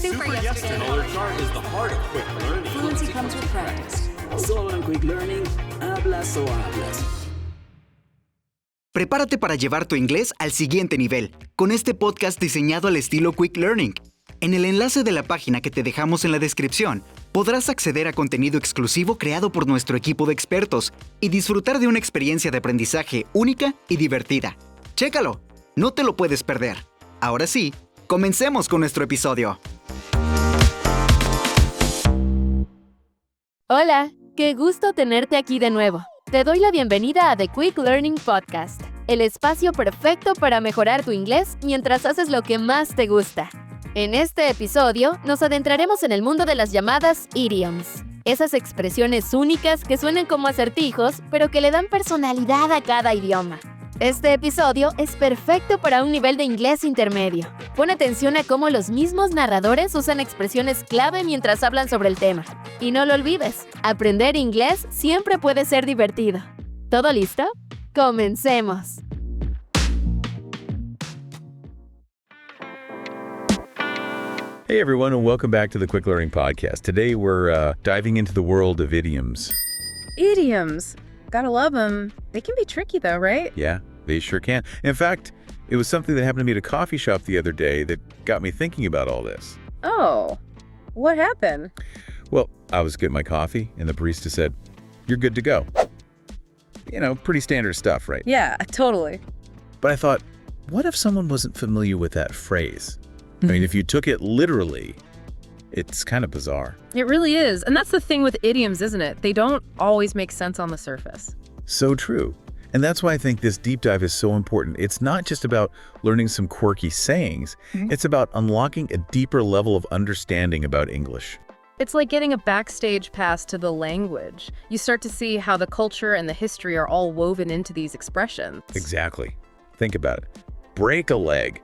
Super yesterday. Color chart is the heart of quick learning. Fluency comes with practice. Solo en Quick Learning, hablas o hablas. Prepárate para llevar tu inglés al siguiente nivel, con este podcast diseñado al estilo Quick Learning. En el enlace de la página que te dejamos en la descripción, podrás acceder a contenido exclusivo creado por nuestro equipo de expertos y disfrutar de una experiencia de aprendizaje única y divertida. ¡Chécalo! No te lo puedes perder. Ahora sí, comencemos con nuestro episodio. Hola, qué gusto tenerte aquí de nuevo. Te doy la bienvenida a The Quick Learning Podcast, el espacio perfecto para mejorar tu inglés mientras haces lo que más te gusta. En este episodio, nos adentraremos en el mundo de las llamadas idioms, esas expresiones únicas que suenan como acertijos, pero que le dan personalidad a cada idioma. Este episodio es perfecto para un nivel de inglés intermedio. Pon atención a cómo los mismos narradores usan expresiones clave mientras hablan sobre el tema. Y no lo olvides, aprender inglés siempre puede ser divertido. ¿Todo listo? ¡Comencemos! Hey everyone, and welcome back to the Quick Learning Podcast. Today we're diving into the world of idioms. Idioms. Gotta love them. They can be tricky though, right? Yeah, they sure can. In fact, it was something that happened to me at a coffee shop the other day that got me thinking about all this. Oh, what happened? Well, I was getting my coffee, and the barista said, "You're good to go." You know, pretty standard stuff, right? Yeah, totally. But I thought, what if someone wasn't familiar with that phrase? I mean, if you took it literally, it's kind of bizarre. It really is. And that's the thing with idioms, isn't it? They don't always make sense on the surface. So true. And that's why I think this deep dive is so important. It's not just about learning some quirky sayings. It's about unlocking a deeper level of understanding about English. It's like getting a backstage pass to the language. You start to see how the culture and the history are all woven into these expressions. Exactly. Think about it. Break a leg.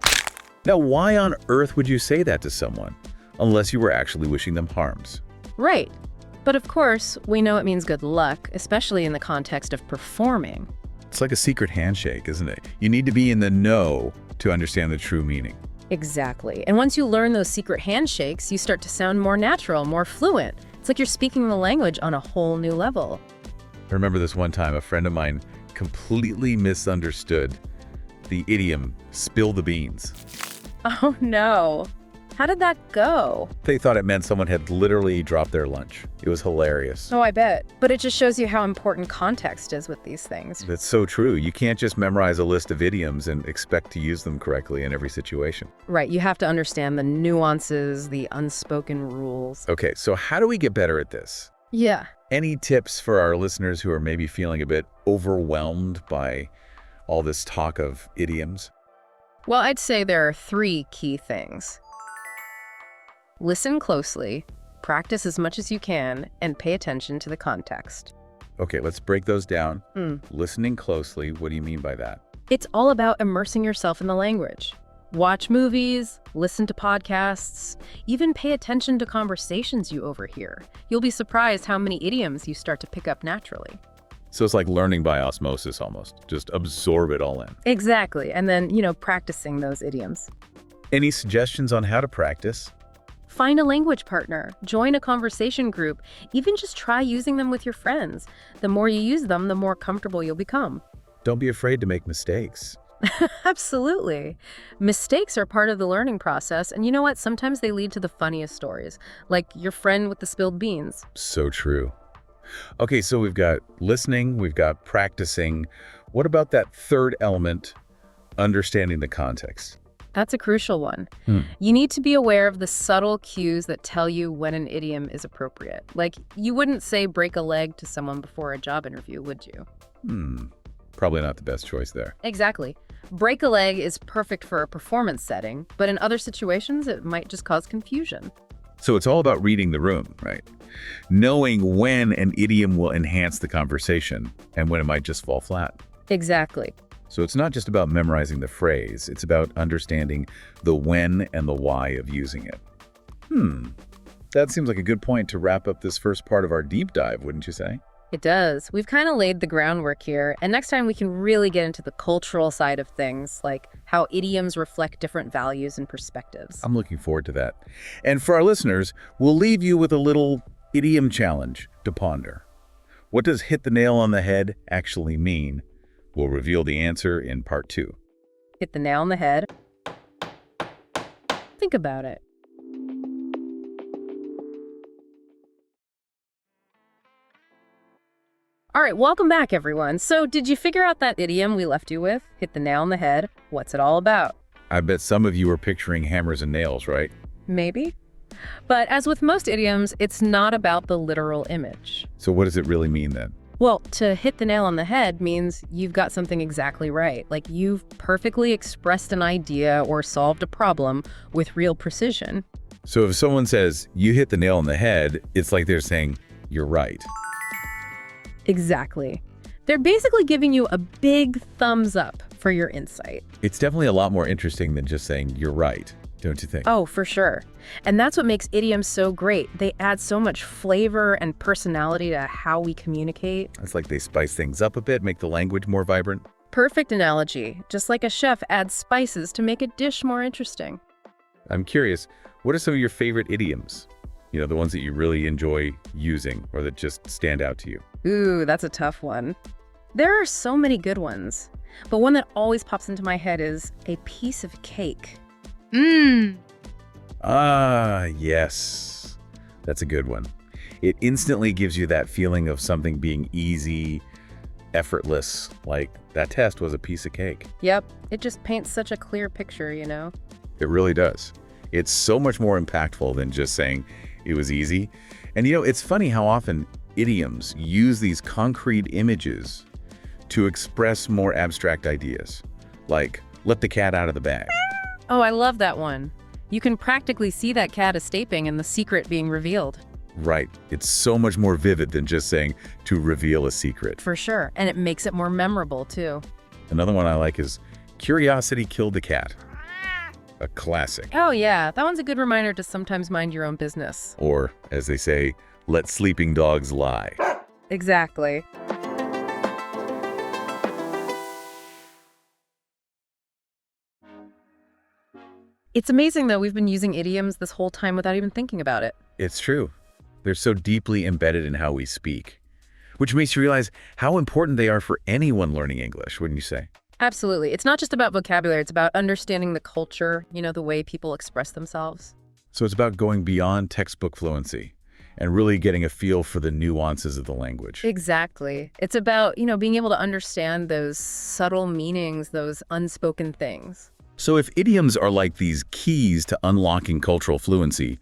Now, why on earth would you say that to someone? Unless you were actually wishing them harms. Right. But of course, we know it means good luck, especially in the context of performing. It's like a secret handshake, isn't it? You need to be in the know to understand the true meaning. Exactly. And once you learn those secret handshakes, you start to sound more natural, more fluent. It's like you're speaking the language on a whole new level. I remember this one time a friend of mine completely misunderstood the idiom, spill the beans. Oh no. How did that go? They thought it meant someone had literally dropped their lunch. It was hilarious. Oh, I bet. But it just shows you how important context is with these things. That's so true. You can't just memorize a list of idioms and expect to use them correctly in every situation. Right, you have to understand the nuances, the unspoken rules. Okay, so how do we get better at this? Yeah. Any tips for our listeners who are maybe feeling a bit overwhelmed by all this talk of idioms? Well, I'd say there are 3 key things. Listen closely, practice as much as you can, and pay attention to the context. Okay, let's break those down. Listening closely, what do you mean by that? It's all about immersing yourself in the language. Watch movies, listen to podcasts, even pay attention to conversations you overhear. You'll be surprised how many idioms you start to pick up naturally. So it's like learning by osmosis almost. Just absorb it all in. Exactly. And then, practicing those idioms. Any suggestions on how to practice? Find a language partner, join a conversation group, even just try using them with your friends. The more you use them, the more comfortable you'll become. Don't be afraid to make mistakes. Absolutely. Mistakes are part of the learning process, and you know what? Sometimes they lead to the funniest stories, like your friend with the spilled beans. So true. Okay, so we've got listening, we've got practicing. What about that third element, understanding the context? That's a crucial one. You need to be aware of the subtle cues that tell you when an idiom is appropriate. Like, you wouldn't say break a leg to someone before a job interview, would you? Probably not the best choice there. Exactly. Break a leg is perfect for a performance setting, but in other situations, it might just cause confusion. So it's all about reading the room, right? Knowing when an idiom will enhance the conversation and when it might just fall flat. Exactly. So it's not just about memorizing the phrase, it's about understanding the when and the why of using it. That seems like a good point to wrap up this first part of our deep dive, wouldn't you say? It does. We've kind of laid the groundwork here, and next time we can really get into the cultural side of things, like how idioms reflect different values and perspectives. I'm looking forward to that. And for our listeners, we'll leave you with a little idiom challenge to ponder. What does hit the nail on the head actually mean? We'll reveal the answer in part 2. Hit the nail on the head. Think about it. All right, welcome back, everyone. So did you figure out that idiom we left you with? Hit the nail on the head. What's it all about? I bet some of you are picturing hammers and nails, right? Maybe. But as with most idioms, it's not about the literal image. So what does it really mean then? Well, to hit the nail on the head means you've got something exactly right. Like you've perfectly expressed an idea or solved a problem with real precision. So if someone says, you hit the nail on the head, it's like they're saying, you're right. Exactly. They're basically giving you a big thumbs up for your insight. It's definitely a lot more interesting than just saying, you're right, don't you think? Oh, for sure. And that's what makes idioms so great. They add so much flavor and personality to how we communicate. It's like they spice things up a bit, make the language more vibrant. Perfect analogy. Just like a chef adds spices to make a dish more interesting. I'm curious, what are some of your favorite idioms? You know, the ones that you really enjoy using or that just stand out to you? Ooh, that's a tough one. There are so many good ones, but one that always pops into my head is a piece of cake. Ah, yes. That's a good one. It instantly gives you that feeling of something being easy, effortless, like that test was a piece of cake. Yep, it just paints such a clear picture, you know? It really does. It's so much more impactful than just saying it was easy. And you know, it's funny how often idioms use these concrete images to express more abstract ideas, like let the cat out of the bag. Oh, I love that one. You can practically see that cat escaping and the secret being revealed. Right. It's so much more vivid than just saying to reveal a secret. For sure, and it makes it more memorable, too. Another one I like is curiosity killed the cat. A classic. Oh yeah, that one's a good reminder to sometimes mind your own business. Or, as they say, let sleeping dogs lie. Exactly. It's amazing, though, we've been using idioms this whole time without even thinking about it. It's true. They're so deeply embedded in how we speak, which makes you realize how important they are for anyone learning English, wouldn't you say? Absolutely. It's not just about vocabulary, it's about understanding the culture, you know, the way people express themselves. So it's about going beyond textbook fluency and really getting a feel for the nuances of the language. Exactly. It's about, you know, being able to understand those subtle meanings, those unspoken things. So if idioms are like these keys to unlocking cultural fluency,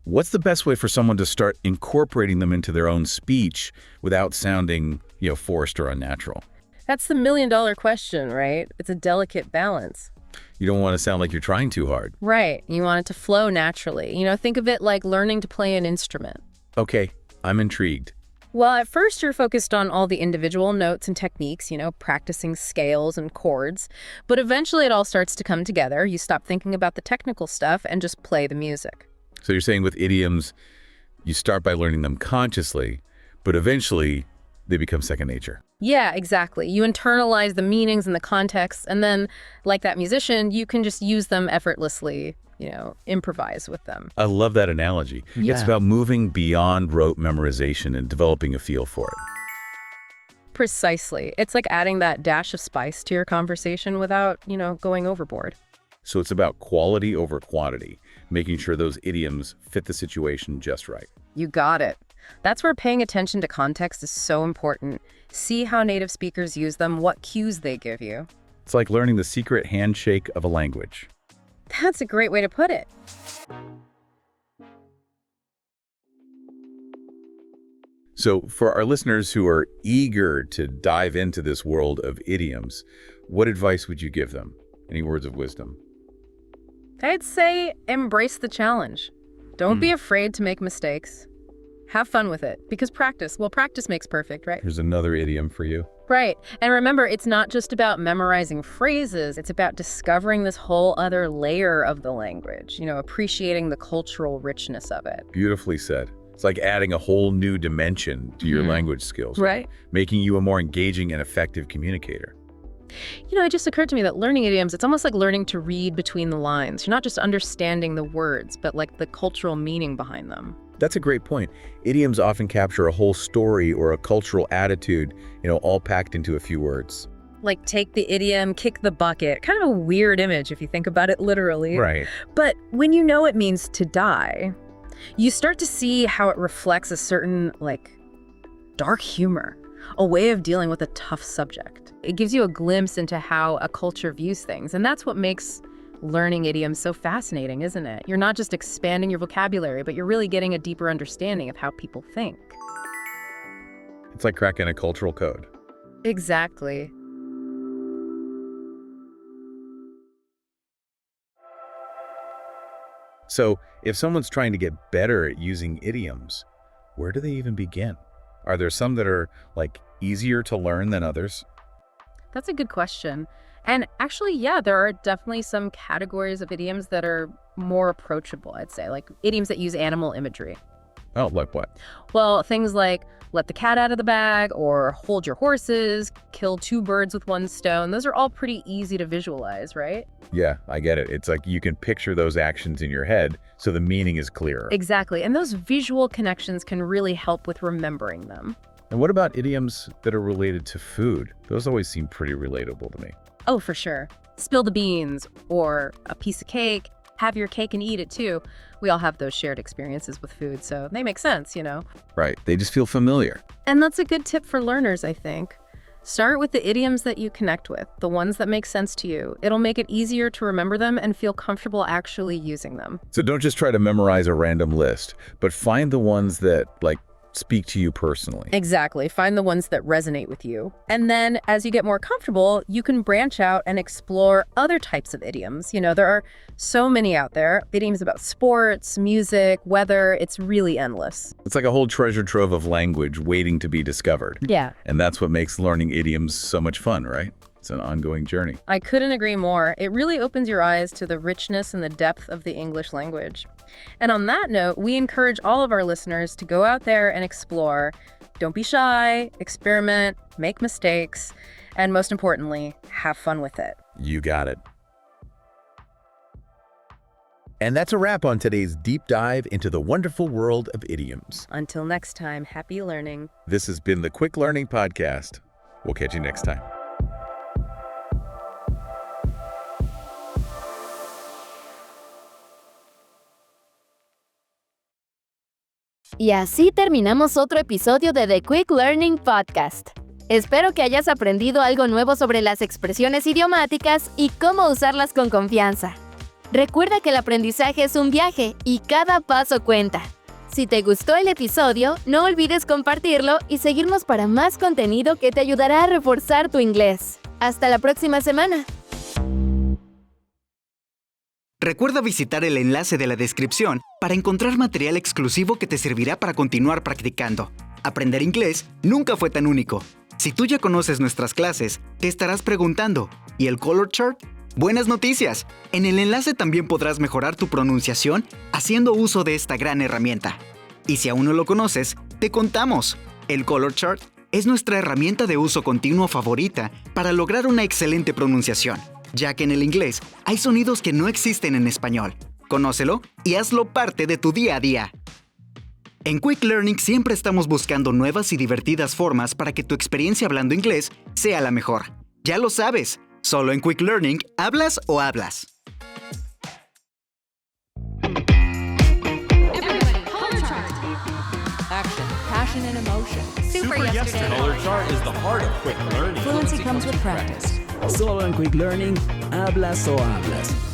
what's the best way for someone to start incorporating them into their own speech without sounding, forced or unnatural? That's the million-dollar question, right? It's a delicate balance. You don't want to sound like you're trying too hard. Right. You want it to flow naturally. You know, think of it like learning to play an instrument. Okay, I'm intrigued. Well, at first you're focused on all the individual notes and techniques, you know, practicing scales and chords. But eventually it all starts to come together. You stop thinking about the technical stuff and just play the music. So you're saying with idioms, you start by learning them consciously, but eventually they become second nature. Yeah, exactly. You internalize the meanings and the context, and then, like that musician, you can just use them effortlessly, improvise with them. I love that analogy. Yeah. It's about moving beyond rote memorization and developing a feel for it. Precisely. It's like adding that dash of spice to your conversation without, going overboard. So it's about quality over quantity, making sure those idioms fit the situation just right. You got it. That's where paying attention to context is so important. See how native speakers use them, what cues they give you. It's like learning the secret handshake of a language. That's a great way to put it. So for our listeners who are eager to dive into this world of idioms, what advice would you give them? Any words of wisdom? I'd say embrace the challenge. Don't be afraid to make mistakes. Have fun with it, because practice makes perfect, right? Here's another idiom for you. Right. And remember, it's not just about memorizing phrases. It's about discovering this whole other layer of the language, appreciating the cultural richness of it. Beautifully said. It's like adding a whole new dimension to your language skills. Right. Making you a more engaging and effective communicator. It just occurred to me that learning idioms, it's almost like learning to read between the lines. You're not just understanding the words, but like the cultural meaning behind them. That's a great point. Idioms often capture a whole story or a cultural attitude, all packed into a few words. Like take the idiom, kick the bucket. Kind of a weird image if you think about it literally. Right. But when you know it means to die, you start to see how it reflects a certain, dark humor, a way of dealing with a tough subject. It gives you a glimpse into how a culture views things, and that's what makes learning idioms so fascinating, isn't it? You're not just expanding your vocabulary, but you're really getting a deeper understanding of how people think. It's like cracking a cultural code. Exactly. So, if someone's trying to get better at using idioms, where do they even begin? Are there some that are, easier to learn than others? That's a good question. And actually, yeah, there are definitely some categories of idioms that are more approachable, I'd say, like idioms that use animal imagery. Oh, like what? Well, things like let the cat out of the bag or hold your horses, kill two birds with one stone. Those are all pretty easy to visualize, right? Yeah, I get it. It's like you can picture those actions in your head, so the meaning is clearer. Exactly. And those visual connections can really help with remembering them. And what about idioms that are related to food? Those always seem pretty relatable to me. Oh, for sure. Spill the beans or a piece of cake. Have your cake and eat it too. We all have those shared experiences with food, so they make sense, Right. They just feel familiar. And that's a good tip for learners, I think. Start with the idioms that you connect with, the ones that make sense to you. It'll make it easier to remember them and feel comfortable actually using them. So don't just try to memorize a random list, but find the ones that, speak to you personally. Exactly. Find the ones that resonate with you. And then as you get more comfortable, you can branch out and explore other types of idioms. There are so many out there. Idioms about sports, music, weather. It's really endless. It's like a whole treasure trove of language waiting to be discovered. Yeah. And that's what makes learning idioms so much fun, right? It's an ongoing journey. I couldn't agree more. It really opens your eyes to the richness and the depth of the English language. And on that note, we encourage all of our listeners to go out there and explore. Don't be shy, experiment, make mistakes, and most importantly, have fun with it. You got it. And that's a wrap on today's deep dive into the wonderful world of idioms. Until next time, happy learning. This has been the Quick Learning Podcast. We'll catch you next time. Y así terminamos otro episodio de The Quick Learning Podcast. Espero que hayas aprendido algo nuevo sobre las expresiones idiomáticas y cómo usarlas con confianza. Recuerda que el aprendizaje es un viaje y cada paso cuenta. Si te gustó el episodio, no olvides compartirlo y seguirnos para más contenido que te ayudará a reforzar tu inglés. Hasta la próxima semana. Recuerda visitar el enlace de la descripción para encontrar material exclusivo que te servirá para continuar practicando. Aprender inglés nunca fue tan único. Si tú ya conoces nuestras clases, te estarás preguntando, ¿y el color chart? ¡Buenas noticias! En el enlace también podrás mejorar tu pronunciación haciendo uso de esta gran herramienta. Y si aún no lo conoces, te contamos. El color chart es nuestra herramienta de uso continuo favorita para lograr una excelente pronunciación, ya que en el inglés hay sonidos que no existen en español. Conócelo y hazlo parte de tu día a día. En Quick Learning siempre estamos buscando nuevas y divertidas formas para que tu experiencia hablando inglés sea la mejor. Ya lo sabes, solo en Quick Learning, ¿hablas o hablas? Everybody, color chart. Action, passion, and emotion. Super yesterday. Color chart is the heart of quick learning. Fluency comes with practice. Solo en Quick Learning, hablas o hablas.